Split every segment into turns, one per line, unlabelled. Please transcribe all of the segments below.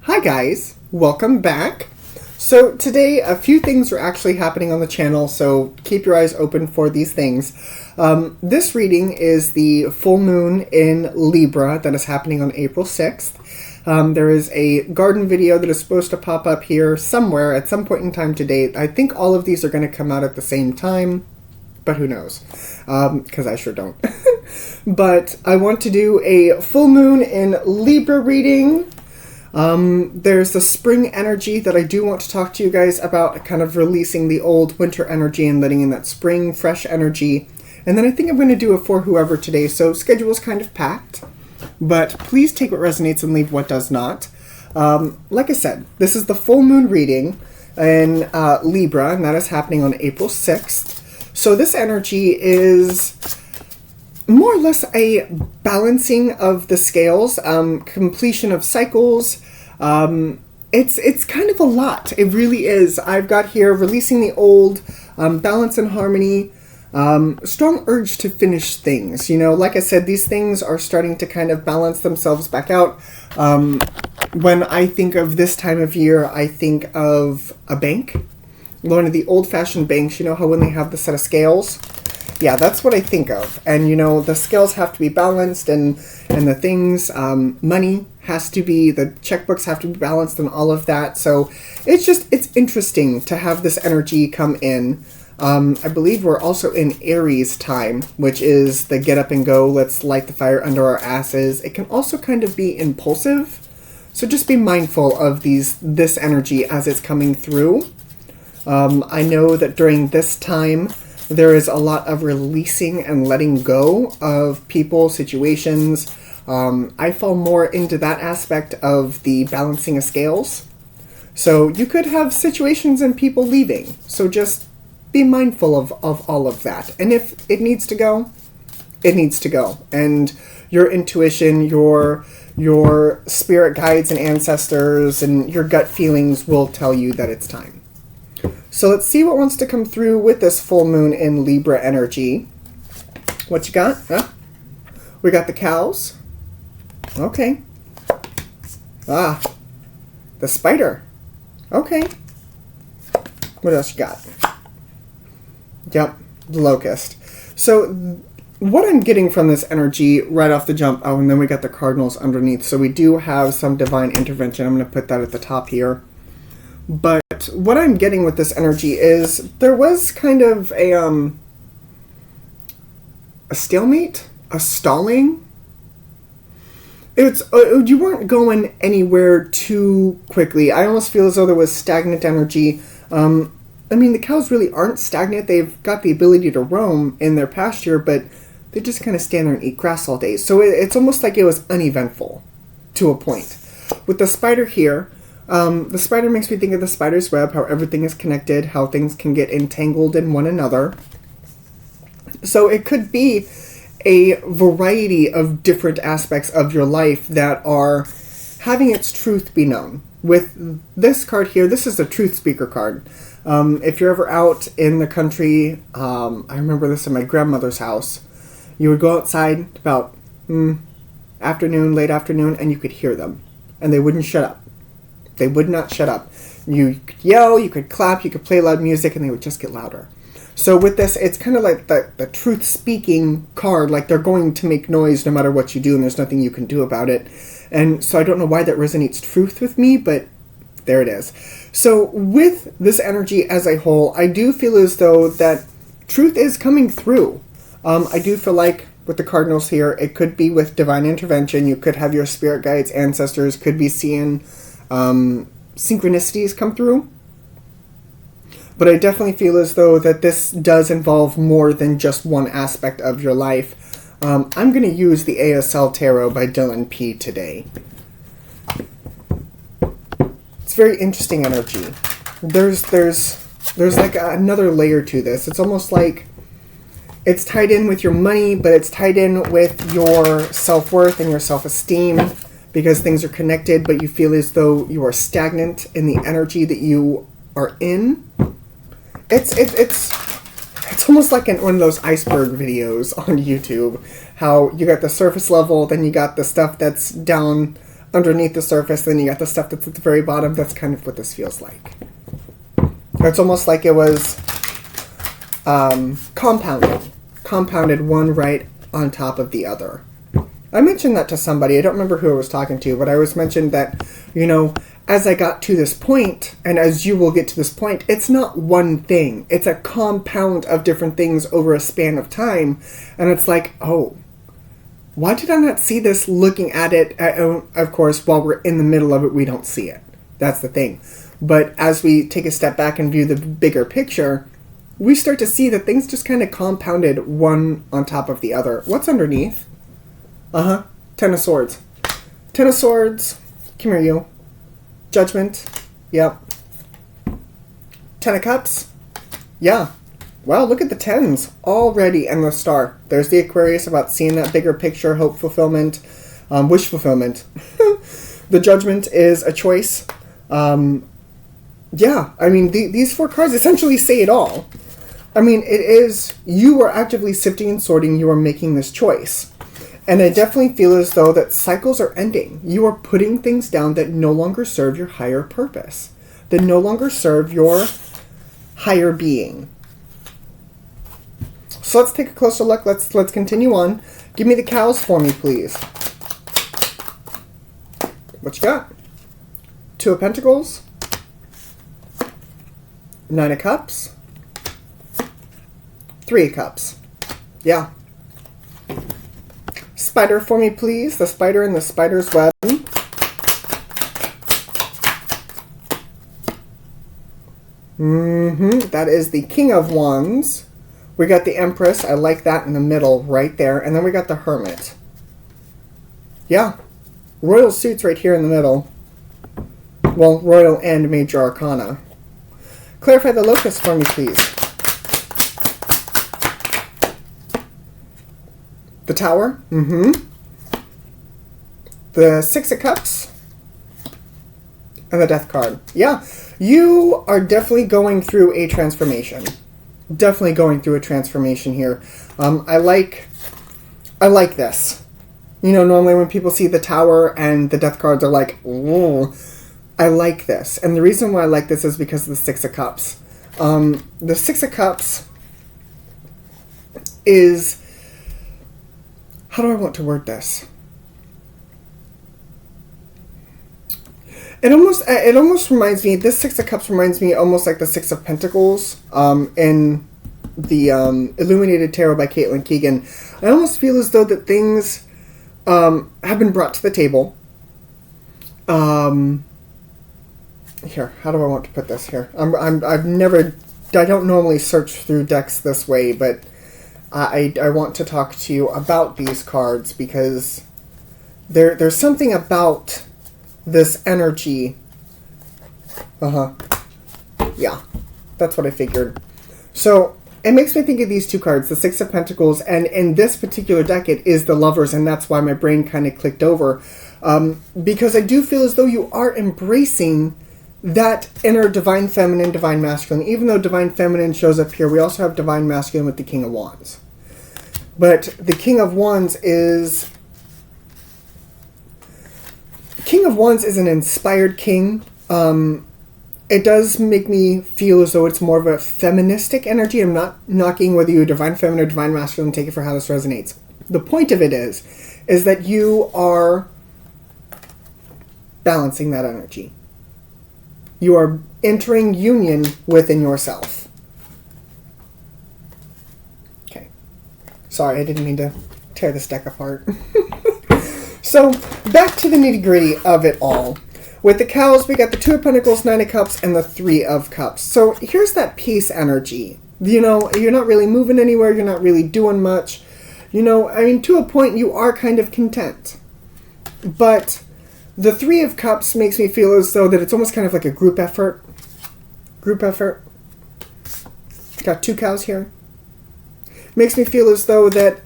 Hi guys, welcome back. So today a few things are actually happening on the channel, so keep your eyes open for these things. This reading is the full moon in Libra that is happening on April 6th. There is a garden video that is supposed to pop up here somewhere at some point in time today. I think all of these are going to come out at the same time, but who knows, because I sure don't. But I want to do a full moon in Libra reading. There's the spring energy that I do want to talk to you guys about, kind of releasing the old winter energy and letting in that spring, fresh energy. And then I think I'm going to do a for whoever today, so schedule's kind of packed. But please take what resonates and leave what does not. Like I said, this is the full moon reading in Libra, and that is happening on April 6th. So this energy is more or less a balancing of the scales, completion of cycles. It's kind of a lot. It really is. I've got here releasing the old, balance and harmony, strong urge to finish things. You know, like I said, these things are starting to kind of balance themselves back out. When I think of this time of year, I think of a bank. One of the old-fashioned banks, you know how when they have the set of scales? Yeah, that's what I think of. And, you know, the scales have to be balanced and the things, money has to be, the checkbooks have to be balanced and all of that. So it's interesting to have this energy come in. I believe we're also in Aries time, which is the get up and go, let's light the fire under our asses. It can also kind of be impulsive. So just be mindful of this energy as it's coming through. I know that during this time, there is a lot of releasing and letting go of people, situations. I fall more into that aspect of the balancing of scales. So you could have situations and people leaving. So just be mindful of all of that. And if it needs to go, it needs to go. And your intuition, your spirit guides and ancestors and your gut feelings will tell you that it's time. So let's see what wants to come through with this full moon in Libra energy. What you got? Huh? We got the cows. Okay. Ah, the spider. Okay. What else you got? Yep, the locust. So what I'm getting from this energy right off the jump, oh, and then we got the cardinals underneath. So we do have some divine intervention. I'm going to put that at the top here. But what I'm getting with this energy is there was kind of a stalemate, a stalling. It's you weren't going anywhere too quickly. I almost feel as though there was stagnant energy. I mean, the cows really aren't stagnant. They've got the ability to roam in their pasture, but they just kind of stand there and eat grass all day. So it's almost like it was uneventful to a point. With the spider here, the spider makes me think of the spider's web, how everything is connected, how things can get entangled in one another. So it could be a variety of different aspects of your life that are having its truth be known. With this card here, this is a truth speaker card. If you're ever out in the country, I remember this in my grandmother's house. You would go outside about afternoon, late afternoon, and you could hear them. And they wouldn't shut up. They would not shut up. You could yell, you could clap, you could play loud music, and they would just get louder. So with this, it's kind of like the truth-speaking card, like they're going to make noise no matter what you do, and there's nothing you can do about it. And so I don't know why that resonates truth with me, but there it is. So with this energy as a whole, I do feel as though that truth is coming through. I do feel like with the cardinals here, it could be with divine intervention. You could have your spirit guides, ancestors, could be seeing synchronicities come through. But I definitely feel as though that this does involve more than just one aspect of your life. I'm going to use the ASL Tarot by Dylan P. today. It's very interesting energy. There's like another layer to this. It's almost like it's tied in with your money, but it's tied in with your self-worth and your self-esteem, because things are connected, but you feel as though you are stagnant in the energy that you are in. It's almost like one of those iceberg videos on YouTube, how you got the surface level, then you got the stuff that's down underneath the surface. Then you got the stuff that's at the very bottom. That's kind of what this feels like. It's almost like it was compounded one right on top of the other. I mentioned that to somebody. I don't remember who I was talking to, but I was mentioned that, as I got to this point, and as you will get to this point, it's not one thing. It's a compound of different things over a span of time. And it's like, oh, why did I not see this looking at it? Of course, while we're in the middle of it, we don't see it. That's the thing. But as we take a step back and view the bigger picture, we start to see that things just kind of compounded one on top of the other. What's underneath? Ten of Swords. Ten of Swords. Come here, you. Judgment. Yep. Ten of Cups. Yeah. Wow, look at the tens already, and the Star. There's the Aquarius about seeing that bigger picture, hope fulfillment, wish fulfillment. The Judgment is a choice. Yeah, I mean, these 4 cards essentially say it all. I mean, it is, you are actively sifting and sorting, you are making this choice. And I definitely feel as though that cycles are ending. You are putting things down that no longer serve your higher purpose, that no longer serve your higher being. So let's take a closer look. Let's continue on. Give me the cows for me, please. What you got? 2 of Pentacles. 9 of Cups. 3 of Cups. Yeah. Spider for me, please. The spider in the spider's web. That is the King of Wands. We got the Empress. I like that in the middle right there. And then we got the Hermit. Yeah. Royal suits right here in the middle. Well, Royal and Major Arcana. Clarify the locus for me, please. The Tower. The 6 of Cups. And the Death card. Yeah. You are definitely going through a transformation. Definitely going through a transformation here. I like this. Normally when people see the Tower and the Death cards are like, oh, I like this. And the reason why I like this is because of the 6 of Cups. The 6 of Cups is, how do I want to word this? It almost reminds me, this 6 of Cups reminds me almost like the 6 of Pentacles in the Illuminated Tarot by Caitlin Keegan. I almost feel as though that things have been brought to the table. Here, how do I want to put this here? I don't normally search through decks this way, but I want to talk to you about these cards because there's something about this energy. Yeah, that's what I figured. So it makes me think of these 2 cards, the 6 of Pentacles, and in this particular deck it is the Lovers, and that's why my brain kind of clicked over. Because I do feel as though you are embracing that inner divine feminine, divine masculine. Even though divine feminine shows up here, we also have divine masculine with the King of Wands. But the King of Wands is... King of Wands is an inspired king. It does make me feel as though it's more of a feministic energy. I'm not knocking whether you're divine feminine or divine masculine. Take it for how this resonates. The point of it is that you are balancing that energy. You are entering union within yourself. Okay. Sorry, I didn't mean to tear this deck apart. So, back to the nitty-gritty of it all. With the cows, we got the 2 of Pentacles, 9 of Cups, and the 3 of Cups. So, here's that peace energy. You're not really moving anywhere. You're not really doing much. To a point, you are kind of content. But the 3 of Cups makes me feel as though that it's almost kind of like a group effort. Got 2 cows here. Makes me feel as though that,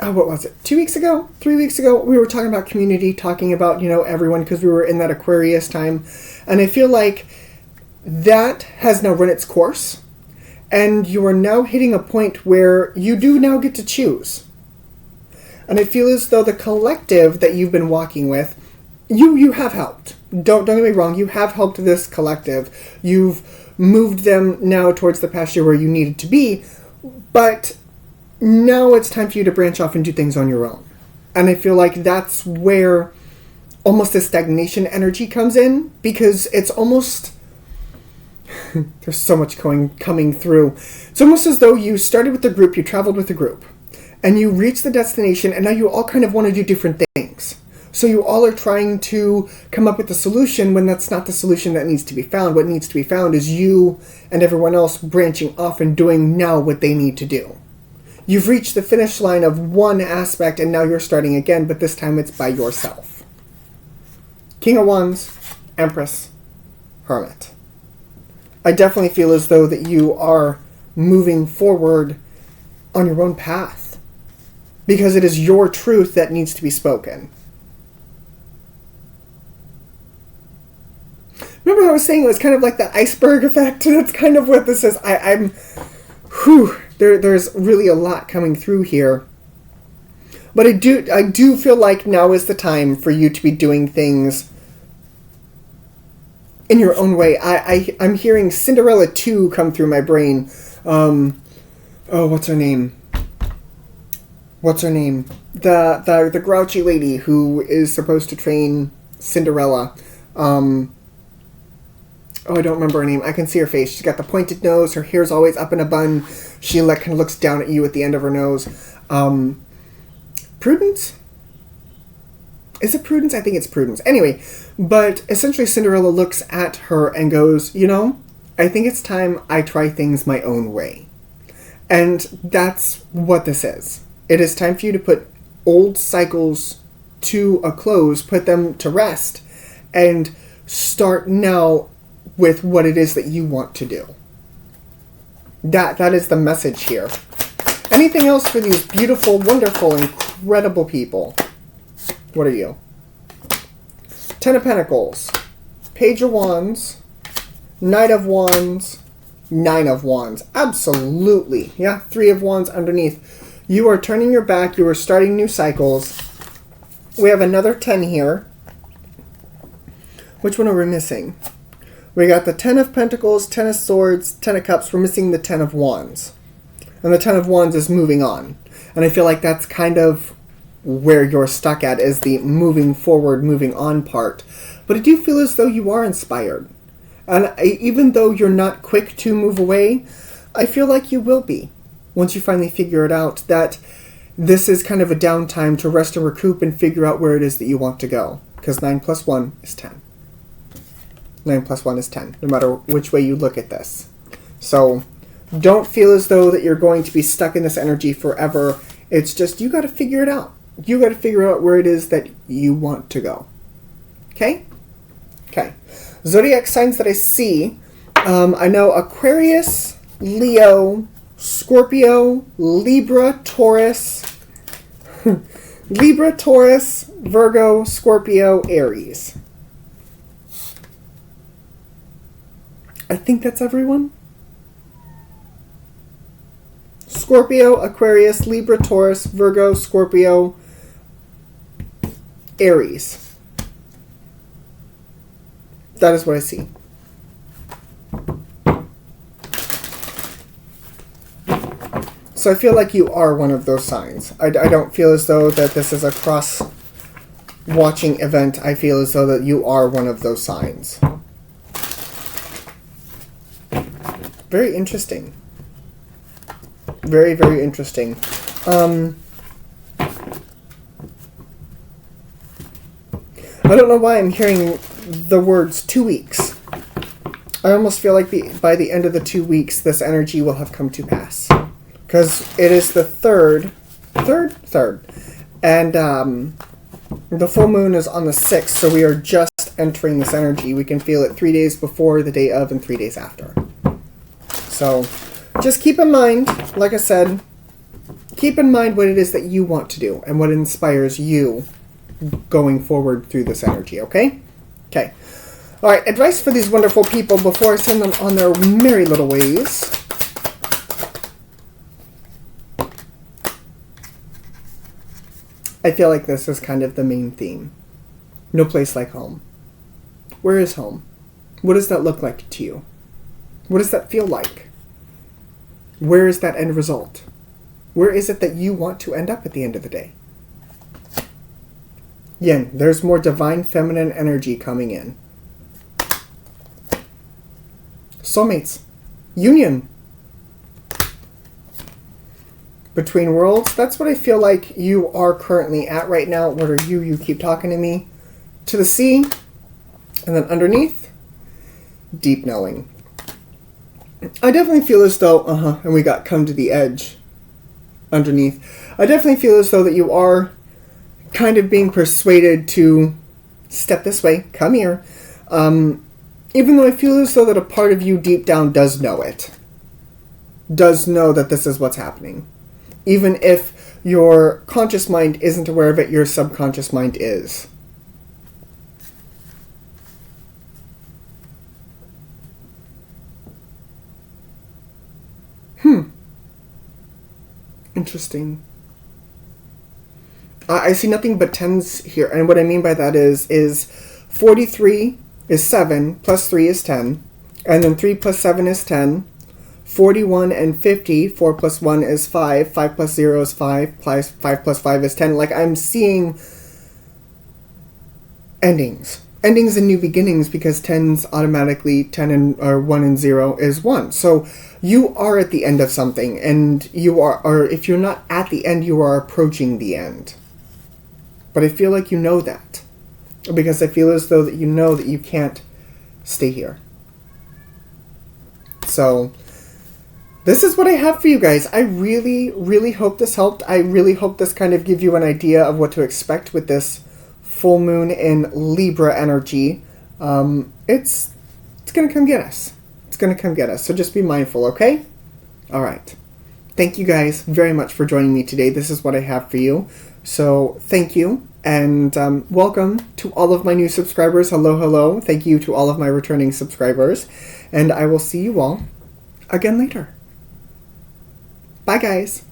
what was it? 2 weeks ago? 3 weeks ago? We were talking about community, talking about, everyone, because we were in that Aquarius time. And I feel like that has now run its course. And you are now hitting a point where you do now get to choose. And I feel as though the collective that you've been walking with, you have helped. Don't get me wrong, you have helped this collective. You've moved them now towards the pasture where you needed to be, but now it's time for you to branch off and do things on your own. And I feel like that's where almost the stagnation energy comes in, because it's almost... there's so much coming through. It's almost as though you started with the group, you traveled with the group, and you reached the destination, and now you all kind of want to do different things. So you all are trying to come up with a solution when that's not the solution that needs to be found. What needs to be found is you and everyone else branching off and doing now what they need to do. You've reached the finish line of one aspect, and now you're starting again, but this time it's by yourself. King of Wands, Empress, Hermit. I definitely feel as though that you are moving forward on your own path, because it is your truth that needs to be spoken. Remember how I was saying it was kind of like the iceberg effect? That's kind of what this is. There's really a lot coming through here. But I do feel like now is the time for you to be doing things in your own way. I'm hearing Cinderella 2 come through my brain. What's her name? The grouchy lady who is supposed to train Cinderella. I don't remember her name. I can see her face. She's got the pointed nose. Her hair's always up in a bun. She kind of looks down at you at the end of her nose. Prudence? Is it Prudence? I think it's Prudence. Anyway, but essentially Cinderella looks at her and goes, I think it's time I try things my own way. And that's what this is. It is time for you to put old cycles to a close, put them to rest, and start now with what it is that you want to do. That is the message here. Anything else for these beautiful, wonderful, incredible people? What are you? Ten of Pentacles, Page of Wands, Knight of Wands, Nine of Wands. Absolutely. Yeah, Three of Wands underneath. You are turning your back. You are starting new cycles. We have another 10 here. Which one are we missing? We got the 10 of Pentacles, 10 of Swords, 10 of Cups. We're missing the 10 of Wands. And the 10 of Wands is moving on. And I feel like that's kind of where you're stuck at, is the moving forward, moving on part. But I do feel as though you are inspired. And even though you're not quick to move away, I feel like you will be. Once you finally figure it out, that this is kind of a downtime to rest and recoup and figure out where it is that you want to go. Because 9 plus 1 is 10. 9 plus 1 is 10, no matter which way you look at this. So don't feel as though that you're going to be stuck in this energy forever. It's just, you got to figure it out. You got to figure out where it is that you want to go. Okay? Okay. Zodiac signs that I see. I know Aquarius, Leo, Scorpio, Libra, Taurus, Virgo, Scorpio, Aries. I think that's everyone. Scorpio, Aquarius, Libra, Taurus, Virgo, Scorpio, Aries. That is what I see. So I feel like you are one of those signs. I don't feel as though that this is a cross-watching event. I feel as though that you are one of those signs. Very interesting. Very, very interesting. I don't know why I'm hearing the words 2 weeks. I almost feel like by the end of the 2 weeks, this energy will have come to pass. Because it is the third. And the full moon is on the 6th, so we are just entering this energy. We can feel it 3 days before, the day of, and 3 days after. So just keep in mind, like I said, keep in mind what it is that you want to do and what inspires you going forward through this energy, okay? Okay. All right, advice for these wonderful people before I send them on their merry little ways. I feel like this is kind of the main theme. No place like home. Where is home? What does that look like to you? What does that feel like? Where is that end result? Where is it that you want to end up at the end of the day? Yin, there's more divine feminine energy coming in. Soulmates. Union. Between worlds, that's what I feel like you are currently at right now. What are you? You keep talking to me. To the sea. And then underneath, deep knowing. I definitely feel as though, and we got come to the edge underneath. I definitely feel as though that you are kind of being persuaded to step this way, come here. Even though I feel as though that a part of you deep down does know it. Does know that this is what's happening. Even if your conscious mind isn't aware of it, your subconscious mind is. Interesting. I see nothing but 10s here, and what I mean by that is 43 is 7, plus 3 is 10, and then 3 plus 7 is 10, 41 and 50, 4 plus 1 is 5, 5 plus 0 is 5, 5 plus 5 is 10. Like, I'm seeing endings. Endings and new beginnings, because 10's automatically 10 and or 1 and 0 is 1. So you are at the end of something, and you are, or if you're not at the end, you are approaching the end. But I feel like you know that, because I feel as though that you know that you can't stay here. So this is what I have for you guys. I really, really hope this helped. I really hope this kind of gives you an idea of what to expect with this full moon in Libra energy. It's going to come get us. It's going to come get us. So just be mindful, okay? All right. Thank you guys very much for joining me today. This is what I have for you. So thank you. And welcome to all of my new subscribers. Hello, hello. Thank you to all of my returning subscribers. And I will see you all again later. Bye, guys.